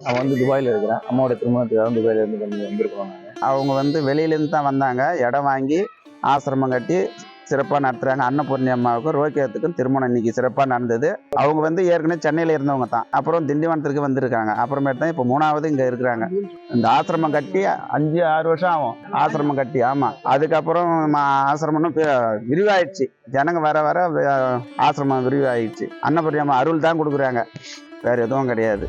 அவன் வந்து துபாயில் இருக்கிறான். அம்மாவோட திருமணத்துக்காக துபாயிலேருந்து வந்திருக்கோம். அவங்க வந்து வெளியிலேருந்து தான் வந்தாங்க. இடம் வாங்கி ஆசிரமம் கட்டி சிறப்பாக நடத்துகிறாங்க. அன்னபூர்ணி அம்மாவுக்கும் ரோக்கியத்துக்கும் திருமணம் இன்னைக்கு சிறப்பாக நடந்தது. அவங்க வந்து ஏற்கனவே சென்னையில் இருந்தவங்க தான். அப்புறம் திண்டிவனத்திற்கு வந்திருக்காங்க. அப்புறமேட்டு தான் இப்போ 3வது இங்கே இருக்கிறாங்க. இந்த ஆசிரமம் கட்டி 5-6 வருஷம் ஆகும். ஆசிரமம் கட்டி. ஆமாம். அதுக்கப்புறம் ஆசிரமம்னு விரிவாயிடுச்சு. ஜனங்க வர வர ஆசிரமம் விரிவாயிடுச்சு. அன்னபூர்ணி அம்மா அருள் தான் கொடுக்குறாங்க, வேறு எதுவும் கிடையாது.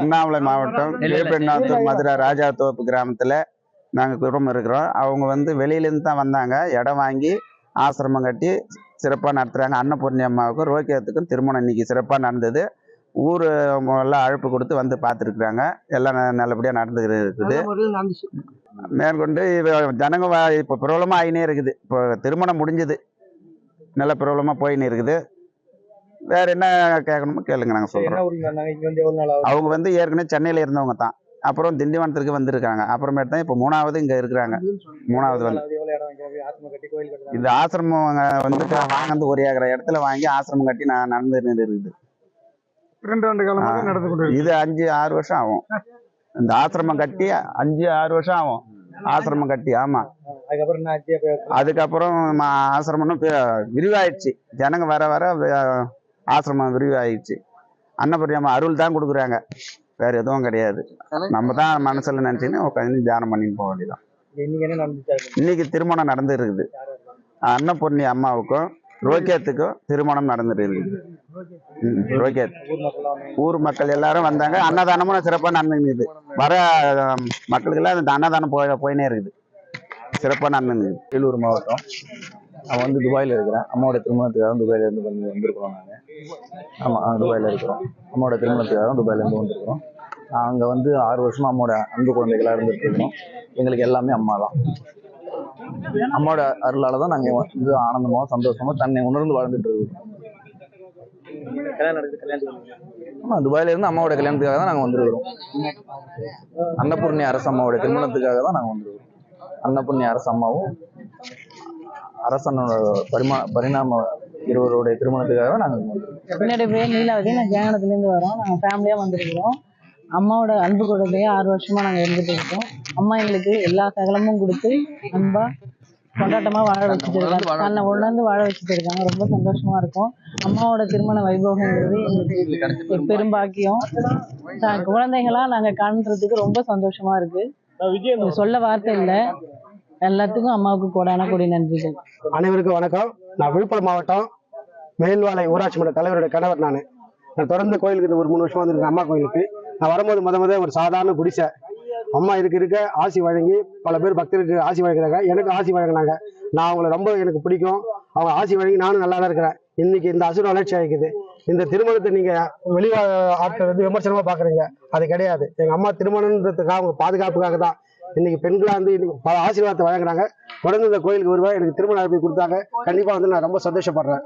திருவண்ணாமலை மாவட்டம் கீழ்பெண்ணாத்தூர் மதுரை ராஜாத்தோப்பு கிராமத்தில் நாங்கள் குடும்பம் இருக்கிறோம். அவங்க வந்து வெளியிலேருந்து தான் வந்தாங்க. இடம் வாங்கி ஆசிரமம் கட்டி சிறப்பாக நடத்துகிறாங்க. அன்னபூர்ணி அம்மாவுக்கும் ரோக்கியத்துக்கும் திருமணம் இன்னைக்கு சிறப்பாக நடந்தது. ஊர் எல்லாம் அழைப்பு கொடுத்து வந்து பார்த்துருக்குறாங்க. எல்லாம் நல்லபடியாக நடந்துக்கிட்டு இருக்குது. மேற்கொண்டு ஜனங்க இப்போ பிரபலமாக ஆகினே இருக்குது. இப்போ திருமணம் முடிஞ்சது, நல்ல பிரபலமாக போயின்னு இருக்குது. வேற என்ன கேட்கணுமோ கேளுங்க, நாங்கள் சொல்கிறோம். அவங்க வந்து ஏற்கனவே சென்னையில் இருந்தவங்க தான். அப்புறம் திண்டிவனத்துக்கு வந்திருக்காங்க. அப்புறமேட்டு தான் இப்போ 3வது இங்கே இருக்கிறாங்க. 3வது வந்து இந்த ஆசிரமம் வந்து வாங்கி ஒரு ஏக்கரை இடத்துல வாங்கி ஆசிரமம் கட்டி நடந்து இருக்குது. 2 காலமாக நடந்து கொண்டு இது 5-6 வருஷம் ஆகும். இந்த ஆசிரமம் கட்டி 5-6 வருஷம் ஆகும். ஆசிரமம் கட்டி. ஆமா, அதுக்கப்புறம் ஆசிரமம் விரிவாயிடுச்சு. ஜனங்க வர வர ஆசிரமம் விரிவாயிடுச்சு. அன்னபூர்ணி அம்மா அருள் தான் கொடுக்குறாங்க, வேற எதுவும் கிடையாது. நம்ம தான் மனசுல நினைச்சுன்னு உட்காந்து தியானம் பண்ணிட்டு போக வேண்டியதான். இன்னைக்கு திருமணம் நடந்து இருக்குது. அன்னபூர்ணி அம்மாவுக்கும் ரோக்கியத்துக்கும் திருமணம் நடந்துட்டு இருக்குது. ரோக்கியத் ஊர் மக்கள் எல்லாரும் வந்தாங்க. அன்னதானமும் சிறப்பாக நடந்துக்குது. வர மக்களுக்கு எல்லாம் இந்த அன்னதானம் போயினே இருக்குது. சிறப்பாக நடந்துக்குது. வேலூர் மாவட்டம். நான் வந்து துபாயில் இருக்கிறேன். அம்மாவோட திருமணத்துக்காக துபாயில இருந்து வந்திருக்கிறோம். நாங்கள் ஆமாம், துபாயில் இருக்கிறோம். அம்மாவோட திருமணத்துக்காக துபாயில இருந்து வந்திருக்கிறோம். அங்கே வந்து 6 வருஷமா அம்மாவோட அன்பு குழந்தைகளாக இருந்துட்டு இருக்கோம். எங்களுக்கு எல்லாமே அம்மா தான். அம்மாவோட அருளால தான் நாங்கள் வந்து ஆனந்தமாக சந்தோஷமாக தன்னை உணர்ந்து வாழ்ந்துட்டு இருக்கோம். ஆமா, துபாயில இருந்து அம்மாவோட கல்யாணத்துக்காக தான் நாங்கள் வந்திருக்கிறோம். அன்னபூர்ணி அரசு அம்மாவோட திருமணத்துக்காக தான் நாங்கள் வந்திருக்கிறோம். அன்னபூர்ணி அரசு அம்மாவும் அரசனோட பரிணாம இருவருடைய திருமணத்துக்காக தான் நாங்கள் வந்திருக்கிறோம். என்னுடைய பேர் நீலாவதி. நான் ஜெயங்கனத்துலேருந்து வரோம். நாங்கள் ஃபேமிலியாக வந்திருக்கிறோம். அம்மாவோட அன்பு குழந்தைய 6 வருஷமா நாங்கள் இருந்துட்டு இருக்கோம். அம்மா எங்களுக்கு எல்லா சகலமும் கொடுத்து அன்பா கொண்டாட்டமா வாழ வச்சுட்டு இருக்காங்க. தன்னை உணர்ந்து வாழ வச்சுட்டு இருக்காங்க. ரொம்ப சந்தோஷமா இருக்கும். அம்மாவோட திருமண வைபவங்கிறது எங்களுக்கு பெரும்பாக்கியம். குழந்தைகளா நாங்க காண்றதுக்கு ரொம்ப சந்தோஷமா இருக்கு. சொல்ல வார்த்தை இல்லை. எல்லாத்துக்கும் அம்மாவுக்கு கோடான கோடி நன்றிகள். அனைவருக்கும் வணக்கம். நான் விழுப்புரம் மாவட்டம் மேல்வாலை ஊராட்சி மன்ற தலைவருடைய கணவர். நான் தொடர்ந்து கோயிலுக்கு ஒரு 3 வருஷமா வந்திருக்கேன். அம்மா கோயிலுக்கு நான் வரும்போது முத ஒரு சாதாரண குடிசை. அம்மா இருக்க ஆசி வழங்கி பல பேர் பக்தருக்கு ஆசி வழங்குறாங்க. எனக்கு ஆசி வழங்கினாங்க. நான் அவங்களை ரொம்ப எனக்கு பிடிக்கும். அவங்க ஆசி வழங்கி நானும் நல்லா தான் இருக்கிறேன். இன்னைக்கு இந்த அசுர வளர்ச்சி ஆகிக்குது. இந்த திருமணத்தை நீங்க வெளி ஆட்கள் வந்து விமர்சனமா பாக்குறீங்க, அது கிடையாது. எங்க அம்மா திருமணம்ன்றதுக்காக அவங்க பாதுகாப்புக்காக தான் இன்னைக்கு பெண்களா வந்து இன்னைக்கு பல ஆசீர்வாதத்தை வழங்குறாங்க. தொடர்ந்து இந்த கோயிலுக்கு வருவேன். எனக்கு திருமண அழைப்பு கொடுத்தாங்க. கண்டிப்பா வந்து நான் ரொம்ப சந்தோஷப்படுறேன்.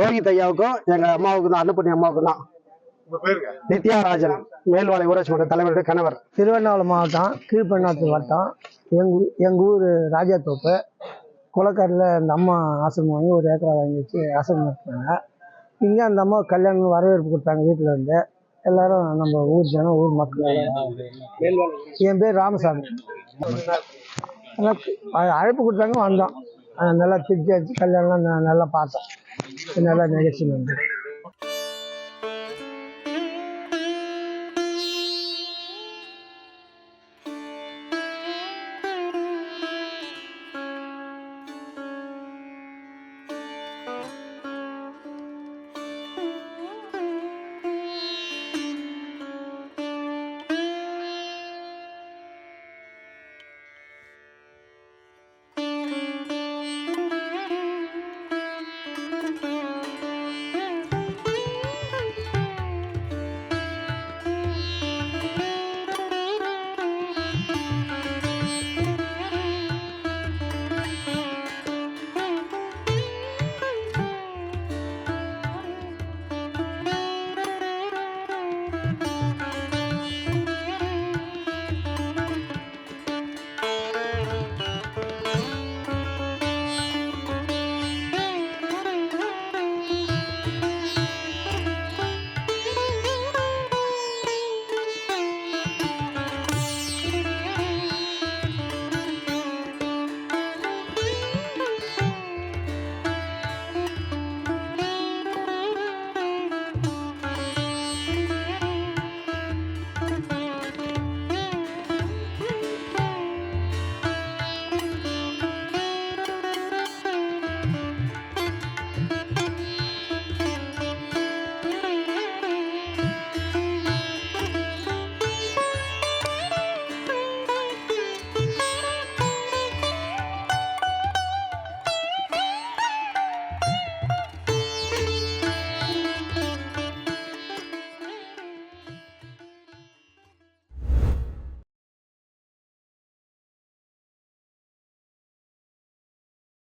ரோஹித் ஐயாவுக்கும் எங்க அம்மாவுக்கு தான், அன்னபூர்ணி அம்மாவுக்கு தான். நித்யாராஜன், மேல்வாலை ஊராட்சி மன்ற தலைவருடைய கணவர். திருவண்ணாமலை மாவட்டம் கீழ்பெண்ணாத்தூர் வட்டம். எங்க ஊர் ராஜாத்தோப்பு. குளக்கரையில் இந்த அம்மா ஆசிரமம் வாங்கி ஒரு ஏக்கரா வாங்கி வச்சு ஆசிரமம் நடத்துனாங்க. இங்கே அந்த அம்மா கல்யாணம் வரவேற்பு கொடுத்தாங்க. வீட்டில் இருந்து எல்லாரும் நம்ம ஊர் ஜனம், ஊர் மக்கள். என் பேர் ராமசாமி. அழைப்பு கொடுத்தாங்க, வந்தோம். நல்லா திருச்சி கல்யாணம்லாம் நல்லா பார்த்தோம். நல்லா நிகழ்ச்சி.